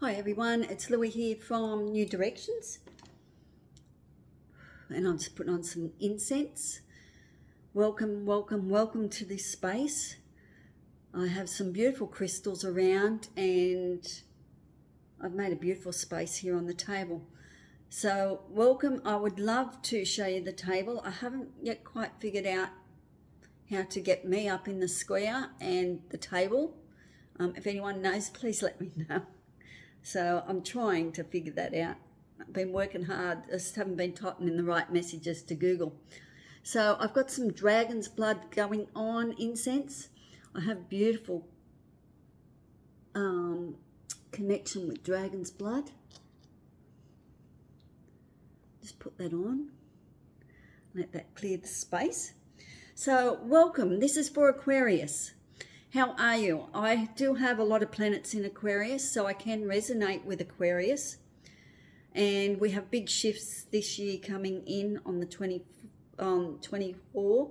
Hi everyone, it's Louie here from New Directions, and I'm just putting on some incense. Welcome, welcome, welcome to this space. I have some beautiful crystals around and I've made a beautiful space here on the table. So welcome. I would love to show you the table. I haven't yet quite figured out how to get me up in the square and the table. If anyone knows, please let me know. So I'm trying to figure that out. I've been working hard, I just haven't been typing in the right messages to Google. So I've got some dragon's blood going on incense. I have beautiful connection with dragon's blood. Just put that on. Let that clear the space. So welcome, this is for Aquarius. How are you? I do have a lot of planets in Aquarius, so I can resonate with Aquarius. And we have big shifts this year coming in on the 24.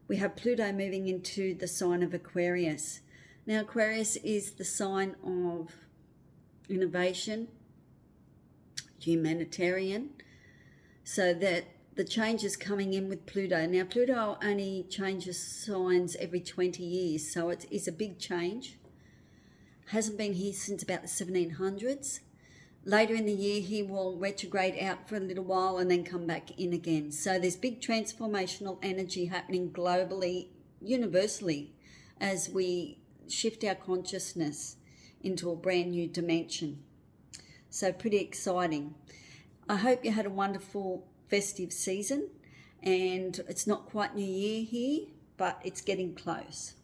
We have Pluto moving into the sign of Aquarius. Now, Aquarius is the sign of innovation, humanitarian, so that the changes coming in with Pluto. Now, Pluto only changes signs every 20 years, so it is a big change. Hasn't been here since about the 1700s. Later in the year, he will retrograde out for a little while and then come back in again. So there's big transformational energy happening globally, universally, as we shift our consciousness into a brand new dimension. So pretty exciting. I hope you had a wonderful festive season, and it's not quite New Year here, but it's getting close.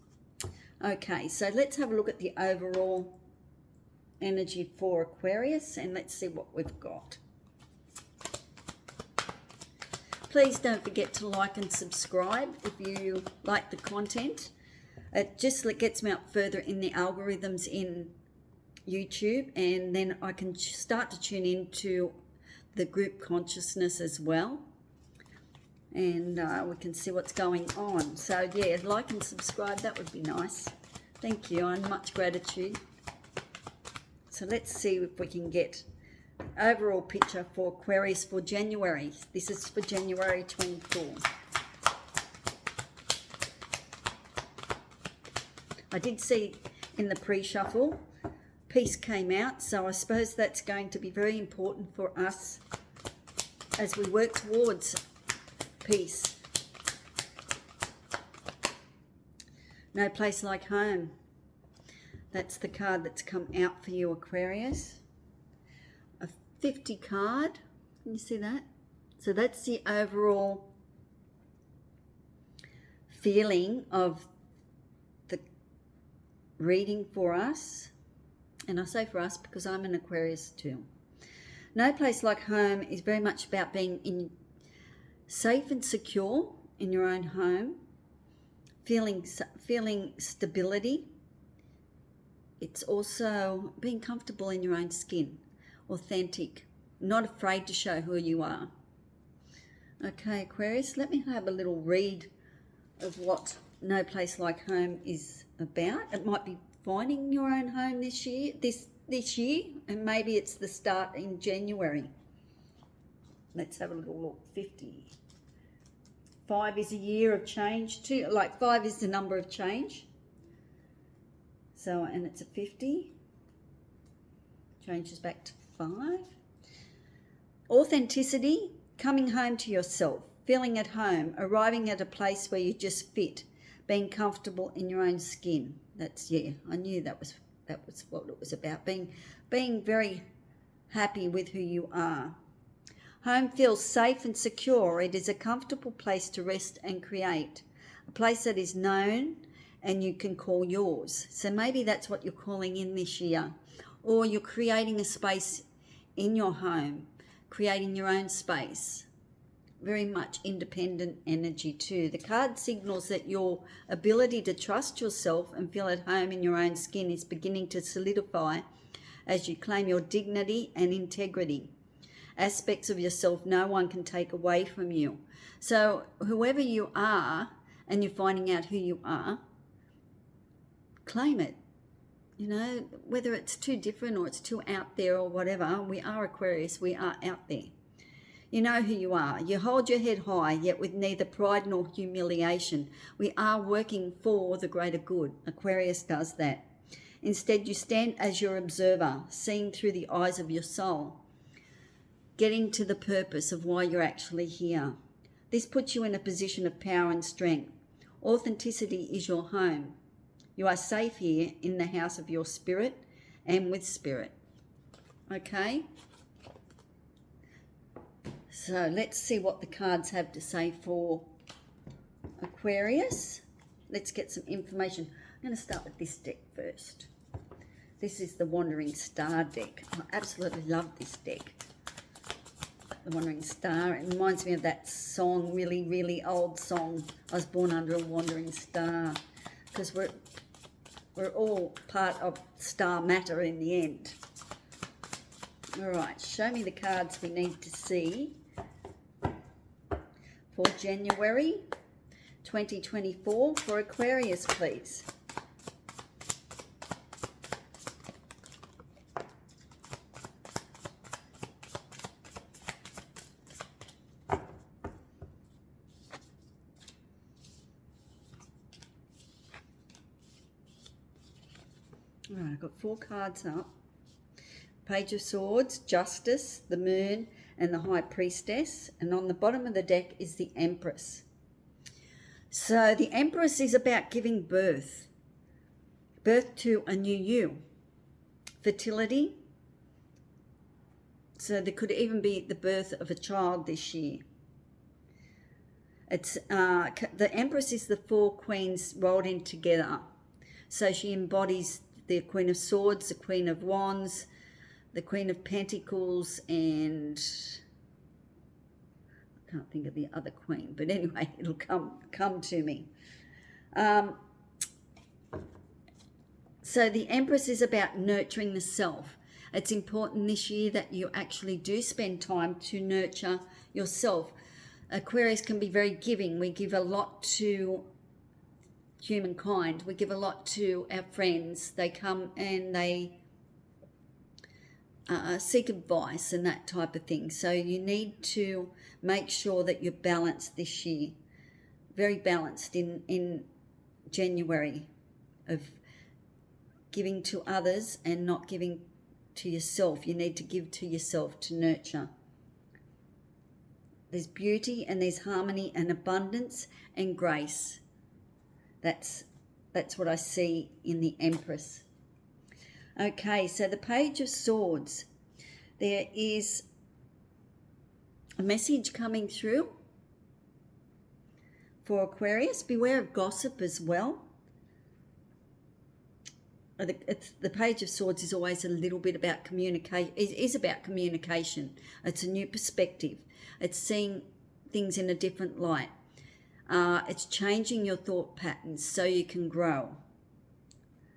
Okay, so let's have a look at the overall energy for Aquarius and let's see what we've got. Please don't forget to like and subscribe if you like the content. It just gets me up further in the algorithms in YouTube, and then I can start to tune into the group consciousness as well, and we can see what's going on. So yeah, like and subscribe, that would be nice. Thank you, and much gratitude. So let's see if we can get overall picture for Aquarius for January. This is for January 24. I did see in the pre-shuffle peace came out, so I suppose that's going to be very important for us as we work towards peace. No place like home. That's the card that's come out for you, Aquarius. A 50 card. Can you see that? So that's the overall feeling of the reading for us. And I say for us because I'm an Aquarius too. No place like home is very much about being safe and secure in your own home, feeling stability. It's also being comfortable in your own skin, authentic, not afraid to show who you are. Okay, Aquarius, let me have a little read of what No Place Like Home is about. It might be finding your own home this year, and maybe it's the start in January. Let's have a little look. 50. 5 is a year of change too. Like 5 is the number of change. So, and it's a 50. Changes back to 5. Authenticity, coming home to yourself, feeling at home, arriving at a place where you just fit, being comfortable in your own skin. That's, yeah, I knew that was what it was about, being very happy with who you are. Home feels safe and secure. It is a comfortable place to rest and create, a place that is known and you can call yours. So maybe that's what you're calling in this year, or you're creating a space in your home, creating your own space. Very much independent energy too. The card signals that your ability to trust yourself and feel at home in your own skin is beginning to solidify as you claim your dignity and integrity. Aspects of yourself no one can take away from you. So whoever you are and you're finding out who you are, claim it. You know, whether it's too different or it's too out there or whatever, we are Aquarius, we are out there. You know who you are. You hold your head high, yet with neither pride nor humiliation. We are working for the greater good. Aquarius does that. Instead, you stand as your observer, seeing through the eyes of your soul, getting to the purpose of why you're actually here. This puts you in a position of power and strength. Authenticity is your home. You are safe here in the house of your spirit and with spirit. Okay? So let's see what the cards have to say for Aquarius. Let's get some information. I'm going to start with this deck first. This is the Wandering Star deck. I absolutely love this deck. The Wandering Star. It reminds me of that song, really, really old song. I was born under a wandering star. Because we're all part of star matter in the end. All right, show me the cards we need to see for January 2024 for Aquarius, please. All right, I've got 4 cards up. Page of Swords, Justice, the Moon, and the High Priestess. And on the bottom of the deck is the Empress. So the Empress is about giving birth to a new you. Fertility. So there could even be the birth of a child this year. It's the Empress is the 4 queens rolled in together. So she embodies the Queen of Swords, the Queen of Wands, the Queen of Pentacles, and I can't think of the other queen, but anyway, it'll come to me. So the Empress is about nurturing the self. It's important this year that you actually do spend time to nurture yourself. Aquarius can be very giving. We give a lot to humankind. We give a lot to our friends. They come and they seek advice and that type of thing. So you need to make sure that you're balanced this year. Very balanced in January, of giving to others and not giving to yourself. You need to give to yourself to nurture. There's beauty and there's harmony and abundance and grace. That's what I see in the Empress. Okay, so the Page of Swords. There is a message coming through for Aquarius. Beware of gossip as well. The Page of Swords is always a little bit about communication. It is about communication. It's a new perspective. It's seeing things in a different light. It's changing your thought patterns so you can grow.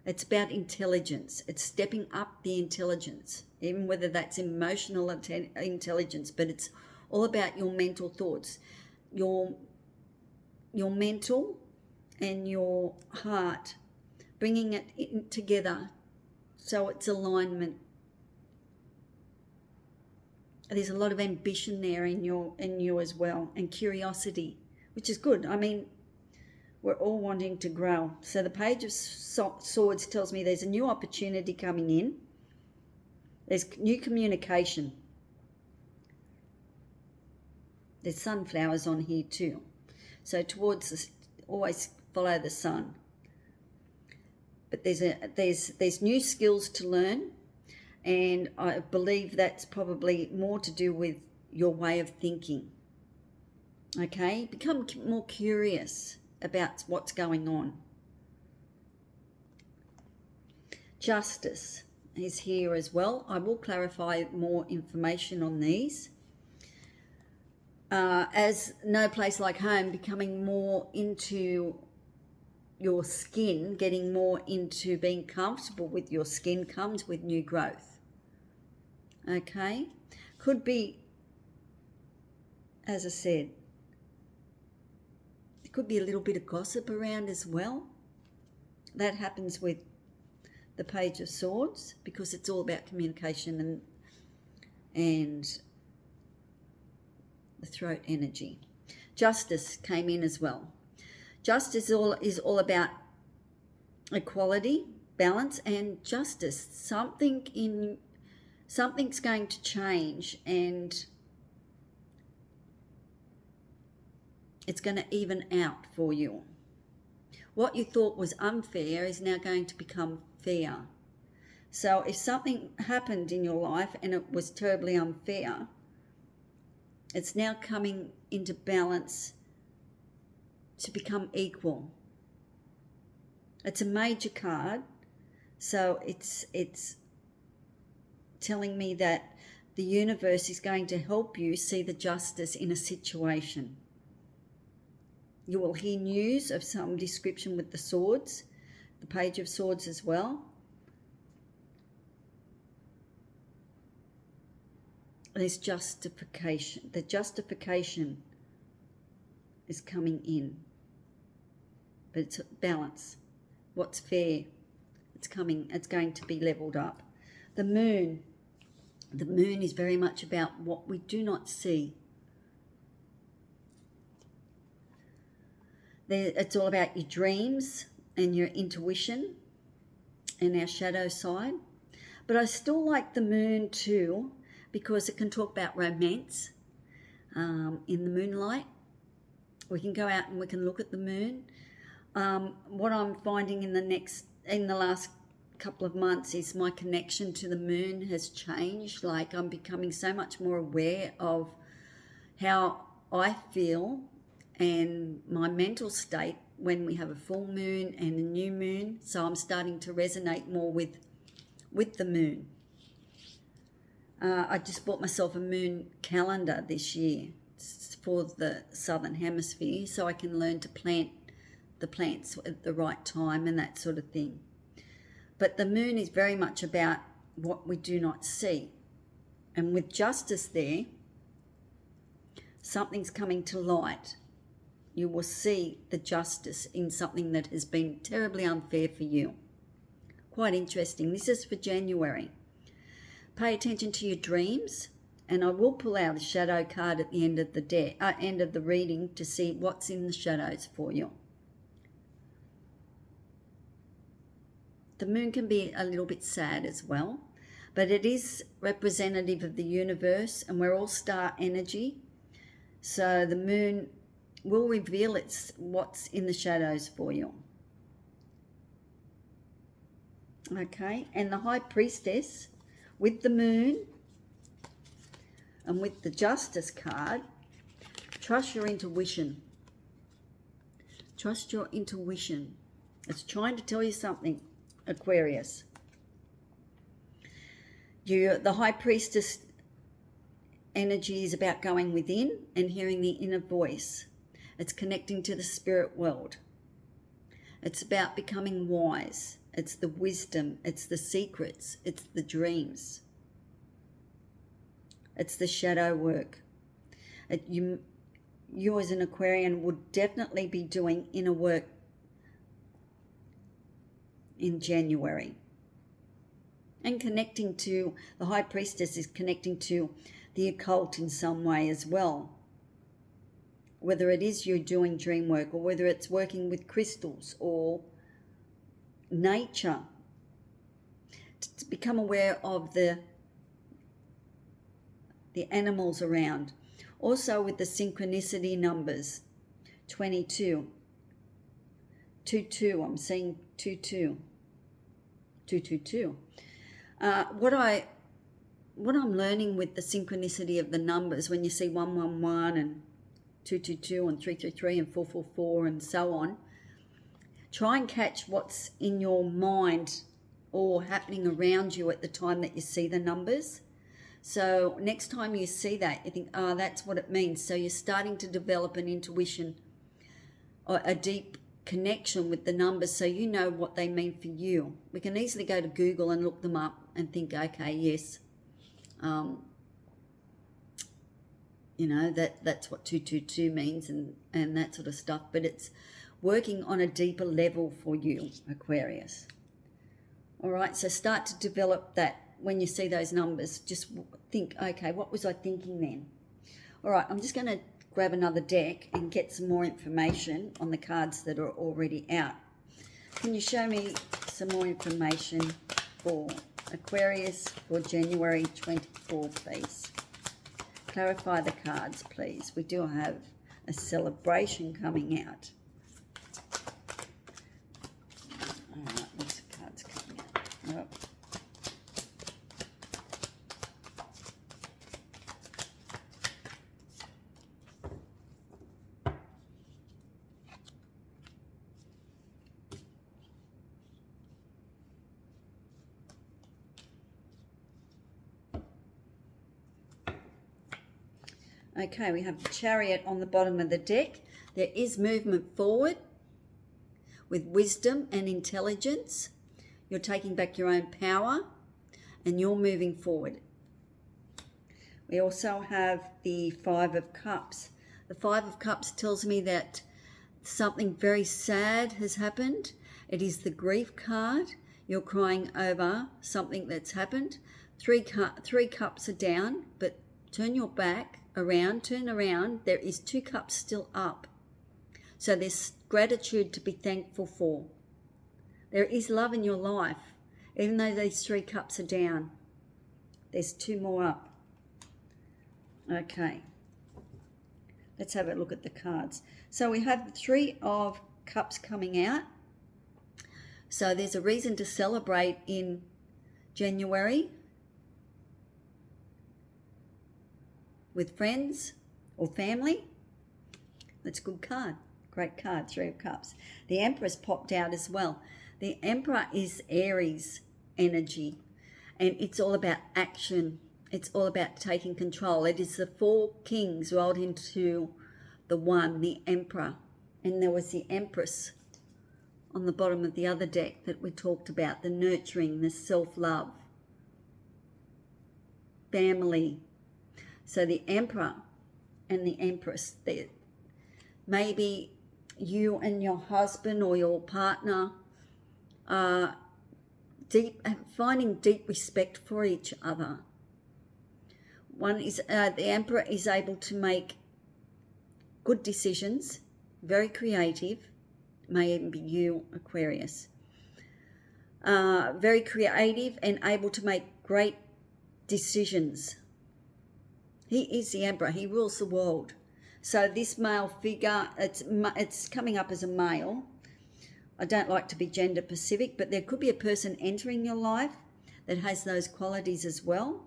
It's about intelligence. It's stepping up the intelligence, even whether that's emotional intelligence, but it's all about your mental thoughts, your mental and your heart, bringing it together so it's alignment. There's a lot of ambition there in you as well, and curiosity, which is good. I mean, we're all wanting to grow. So the Page of Swords tells me there's a new opportunity coming in. There's new communication. There's sunflowers on here too. So always follow the sun. But there's new skills to learn, and I believe that's probably more to do with your way of thinking. Okay, become more curious about what's going on. Justice is here as well. I will clarify more information on these. As no place like home, becoming more into your skin, getting more into being comfortable with your skin comes with new growth. Okay, could be, as I said, there could be a little bit of gossip around as well. That happens with the Page of Swords, because it's all about communication and the throat energy. Justice came in as well. Justice is all about equality, balance, and justice. Something's going to change, and it's going to even out for you. What you thought was unfair is now going to become fair. So if something happened in your life and it was terribly unfair, it's now coming into balance to become equal. It's a major card, so it's telling me that the universe is going to help you see the justice in a situation. You will hear news of some description with the swords, the Page of Swords as well. There's justification. The justification is coming in. But it's balance. What's fair? It's going to be leveled up. The moon. The moon is very much about what we do not see. It's all about your dreams and your intuition and our shadow side. But I still like the moon too, because it can talk about romance in the moonlight. We can go out and we can look at the moon. What I'm finding in the last couple of months is my connection to the moon has changed. Like, I'm becoming so much more aware of how I feel and my mental state when we have a full moon and a new moon. So I'm starting to resonate more with the moon. I just bought myself a moon calendar this year. It's for the southern hemisphere, so I can learn to plant the plants at the right time and that sort of thing. But the moon is very much about what we do not see. And with justice there, something's coming to light. You will see the justice in something that has been terribly unfair for you. Quite interesting. This is for January. Pay attention to your dreams, and I will pull out a shadow card at the end of the end of the reading to see what's in the shadows for you. The moon can be a little bit sad as well, but it is representative of the universe, and we're all star energy. So the moon will reveal what's in the shadows for you. Okay, and the High Priestess with the moon and with the Justice card, trust your intuition. Trust your intuition. It's trying to tell you something, Aquarius. The High Priestess energy is about going within and hearing the inner voice. It's connecting to the spirit world. It's about becoming wise. It's the wisdom. It's the secrets. It's the dreams. It's the shadow work. You as an Aquarian would definitely be doing inner work in January. And connecting to, the High Priestess is connecting to the occult in some way as well. Whether it is you doing dream work, or whether it's working with crystals or nature, to become aware of the animals around. Also with the synchronicity numbers, 22, 22, I'm seeing 22, 222. What I'm learning with the synchronicity of the numbers, when you see 111 and 222 and 333 and 444 and so on, try and catch what's in your mind or happening around you at the time that you see the numbers. So next time you see that, you think, oh, that's what it means. So you're starting to develop an intuition or a deep connection with the numbers, so you know what they mean for you. We can easily go to Google and look them up and think, okay, yes, you know, that's what 222 means and that sort of stuff. But it's working on a deeper level for you, Aquarius. All right, so start to develop that. When you see those numbers, just think, okay, what was I thinking then? All right, I'm just going to grab another deck and get some more information on the cards that are already out. Can you show me some more information for Aquarius for January 24, please? Clarify the cards, please. We do have a celebration coming out. All right, what's the cards coming out? Oh. Okay, we have the Chariot on the bottom of the deck. There is movement forward with wisdom and intelligence. You're taking back your own power and you're moving forward. We also have the Five of Cups. The Five of Cups tells me that something very sad has happened. It is the grief card. You're crying over something that's happened. Three cups are down, but turn your back around, turn around. There is 2 cups still up. So there's gratitude to be thankful for. There is love in your life. Even though these 3 cups are down, there's 2 more up. Okay. Let's have a look at the cards. So we have the 3 of Cups coming out. So there's a reason to celebrate in January with friends or family. That's a good card. Great card, 3 of Cups. The Empress popped out as well. The Emperor is Aries energy, and it's all about action. It's all about taking control. It is the 4 kings rolled into the one, the Emperor. And there was the Empress on the bottom of the other deck that we talked about, the nurturing, the self-love, family. So the Emperor and the Empress, maybe you and your husband or your partner are finding deep respect for each other. One is the Emperor is able to make good decisions, very creative. May even be you, Aquarius. Very creative and able to make great decisions. He is the Emperor. He rules the world. So this male figure, it's coming up as a male. I don't like to be gender specific, but there could be a person entering your life that has those qualities as well.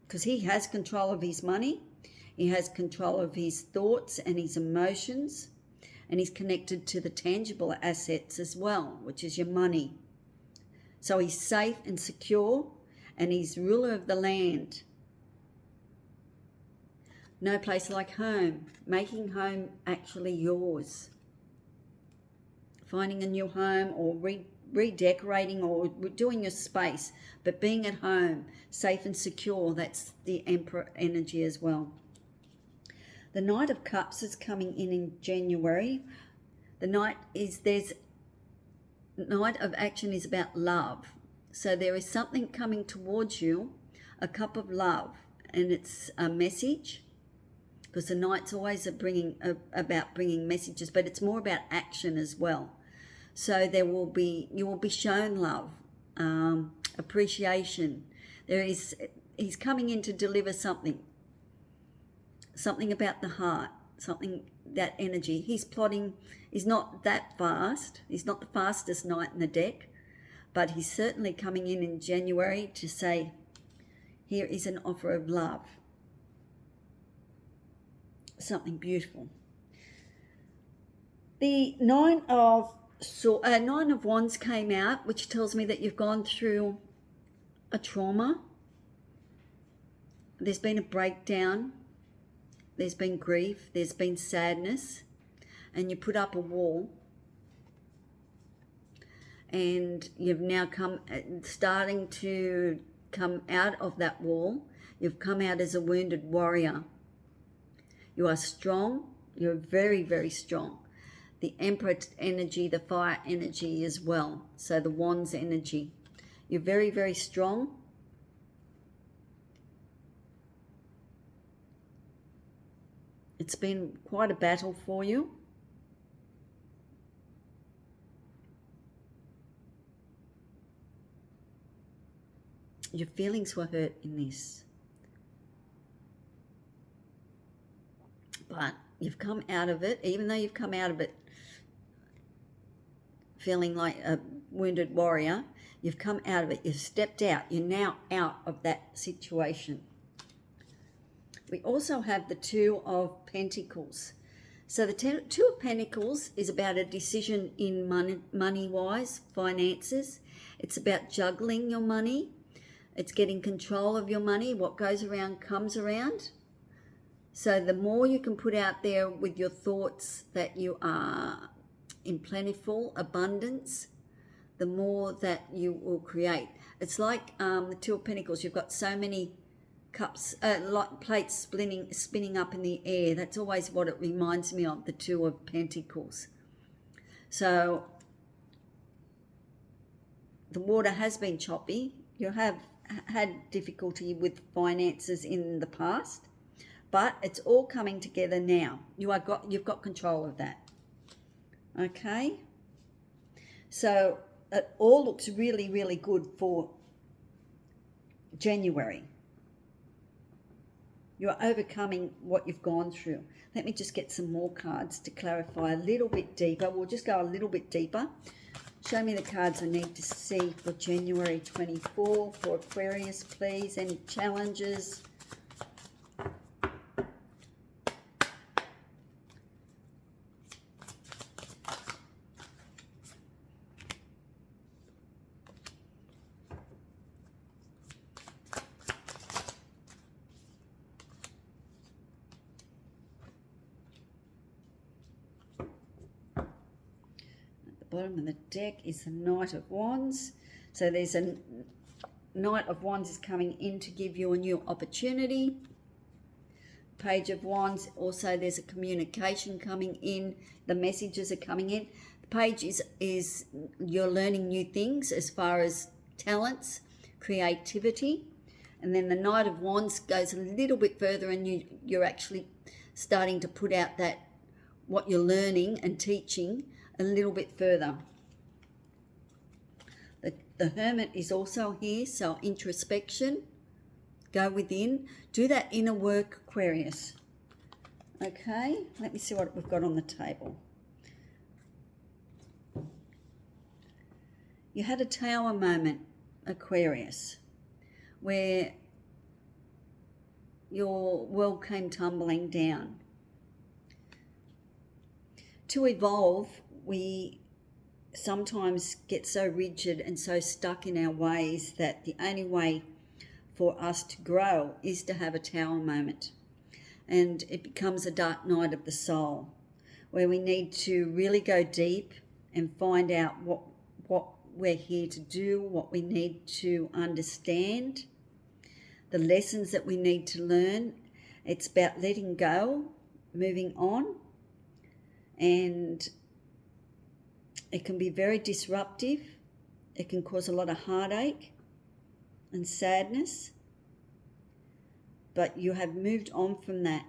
Because he has control of his money. He has control of his thoughts and his emotions. And he's connected to the tangible assets as well, which is your money. So he's safe and secure, and he's ruler of the land. No place like home, making home actually yours. Finding a new home or redecorating or doing your space, but being at home, safe and secure, that's the Emperor energy as well. The Knight of Cups is coming in January. The Knight of Action is about love. So there is something coming towards you, a cup of love, and it's a message. Because the Knight's always about bringing messages, but it's more about action as well. So you will be shown love, appreciation. He's coming in to deliver something about the heart, that energy. He's plotting. He's not that fast. He's not the fastest knight in the deck, but he's certainly coming in January to say, here is an offer of love. Something beautiful. The Nine of Wands came out, which tells me that you've gone through a trauma. There's been a breakdown. There's been grief. There's been sadness. And you put up a wall. And you've now starting to come out of that wall. You've come out as a wounded warrior. You are strong. You're very, very strong. the Emperor energy, the fire energy as well. So the Wands energy. You're very, very strong. It's been quite a battle for you. Your feelings were hurt in this. But you've come out of it, even though you've come out of it feeling like a wounded warrior, you've come out of it, you've stepped out, you're now out of that situation. We also have the Two of Pentacles. So the Two of Pentacles is about a decision in money-wise, finances. It's about juggling your money. It's getting control of your money. What goes around comes around. So the more you can put out there with your thoughts that you are in plentiful abundance, the more that you will create. It's like the Two of Pentacles. You've got so many cups, like plates spinning up in the air. That's always what it reminds me of, the Two of Pentacles. So the water has been choppy. You have had difficulty with finances in the past, but it's all coming together now. You've got control of that. Okay, so it all looks really, really good for January. You're overcoming what you've gone through. Let me just get some more cards to clarify a little bit deeper. We'll just go a little bit deeper. Show me the cards I need to see for January 24 for Aquarius, please. Any challenges? Bottom of the deck is the Knight of Wands. So there's a Knight of Wands is coming in to give you a new opportunity. Page of Wands, also there's a communication coming in. The messages are coming in. The page is you're learning new things as far as talents, creativity. And then the Knight of Wands goes a little bit further, and you're actually starting to put out that what you're learning and teaching a little bit further. The Hermit is also here, so introspection, go within, do that inner work, Aquarius. Okay, let me see what we've got on the table. You had a tower moment, Aquarius, where your world came tumbling down. To evolve, we sometimes get so rigid and so stuck in our ways that the only way for us to grow is to have a tower moment. And it becomes a dark night of the soul, where we need to really go deep and find out what we're here to do, what we need to understand, the lessons that we need to learn. It's about letting go, moving on, and it can be very disruptive. It can cause a lot of heartache and sadness, but you have moved on from that,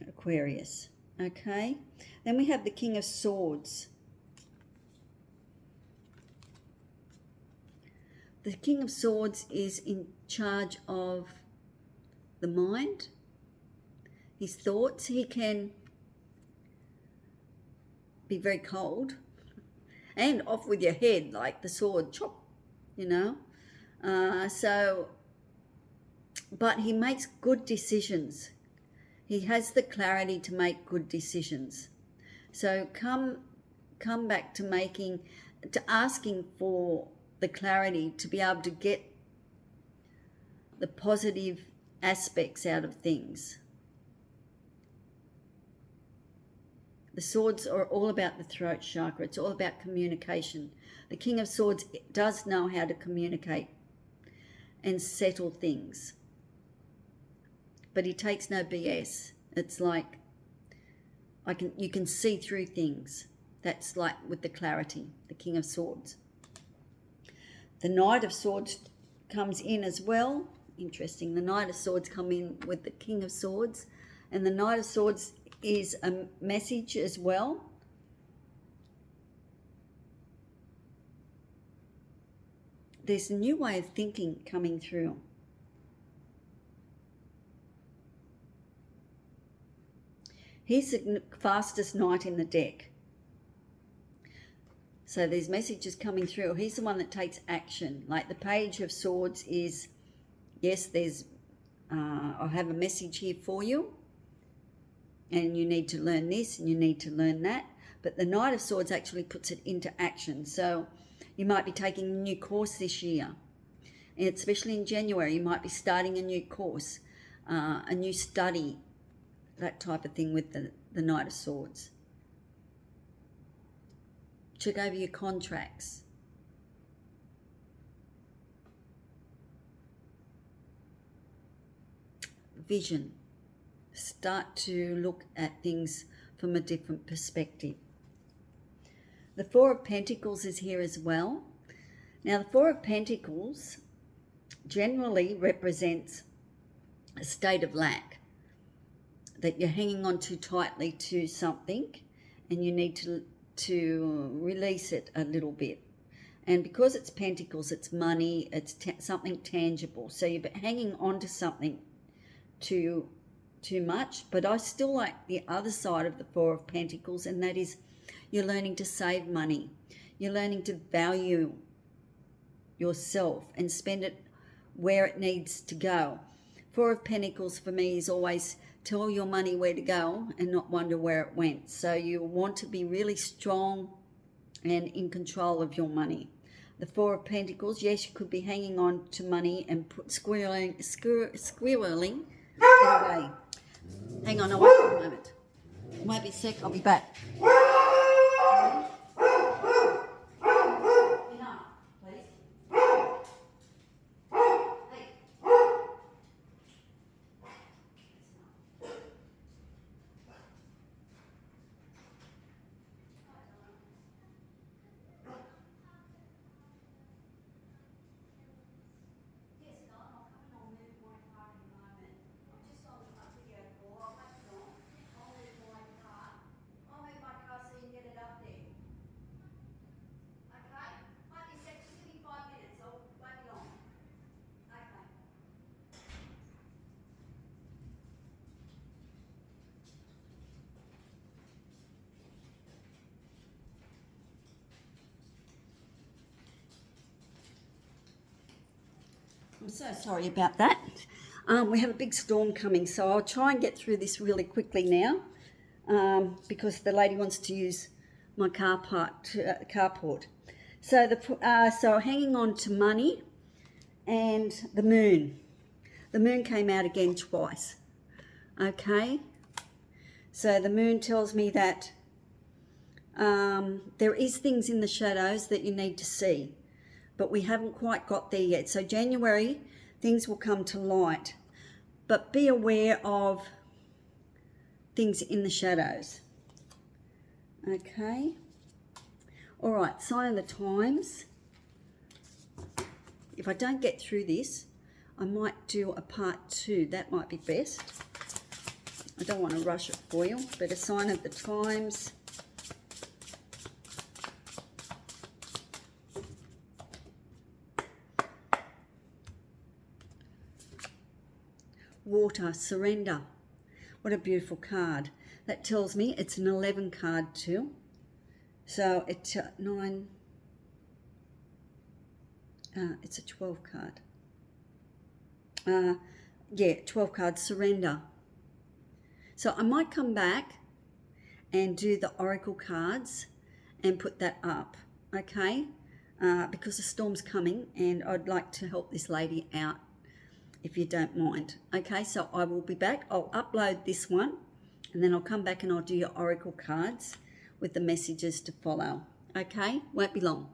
Aquarius. Okay, then we have the King of Swords. The King of Swords is in charge of the mind, his thoughts. He can be very cold and off with your head, like the sword, chop, you know. But he makes good decisions. He has the clarity to make good decisions. So come back to asking for the clarity to be able to get the positive aspects out of things. The swords are all about the throat chakra. It's all about communication. The King of Swords does know how to communicate and settle things, but he takes no BS. It's like you can see through things. That's like with the clarity, the King of Swords. The Knight of Swords comes in as well. Interesting. The Knight of Swords come in with the King of Swords. And the Knight of Swords is a message as well. There's a new way of thinking coming through. He's the fastest knight in the deck. So there's messages coming through. He's the one that takes action. Like the Page of Swords is, yes, there's, I have a message here for you. And you need to learn this and you need to learn that. But the Knight of Swords actually puts it into action. So you might be taking a new course this year. And especially in January, you might be starting a new course, a new study, that type of thing with the Knight of Swords. Check over your contracts. Vision. Start to look at things from a different perspective. The Four of Pentacles is here as well. Now, the Four of Pentacles generally represents a state of lack, that you're hanging on too tightly to something and you need to release it a little bit. And because it's Pentacles, it's money, it's something tangible. So you're hanging on to something too much. But I still like the other side of the Four of Pentacles, and that is you're learning to save money. You're learning to value yourself and spend it where it needs to go. Four of Pentacles for me is always tell your money where to go and not wonder where it went. So you want to be really strong and in control of your money. The Four of Pentacles, yes, you could be hanging on to money and squirreling it away. Hang on, I'll wait for a moment. It might be a sec, I'll be back. I'm so sorry about that. We have a big storm coming, so I'll try and get through this really quickly now, because the lady wants to use my carport. So hanging on to money and the moon. The moon came out again twice. Okay, so the moon tells me that there is things in the shadows that you need to see, but we haven't quite got there yet. So January, things will come to light, but be aware of things in the shadows. Okay. All right, sign of the times. If I don't get through this, I might do a part 2. That might be best. I don't want to rush it for you, but a sign of the times. Water, surrender. What a beautiful card. That tells me it's an 11 card too. So it's 9. It's a 12 card. Yeah, 12 cards, surrender. So I might come back and do the oracle cards and put that up, okay? Because the storm's coming and I'd like to help this lady out, if you don't mind. Okay, so I will be back. I'll upload this one and then I'll come back and I'll do your oracle cards with the messages to follow. Okay, won't be long.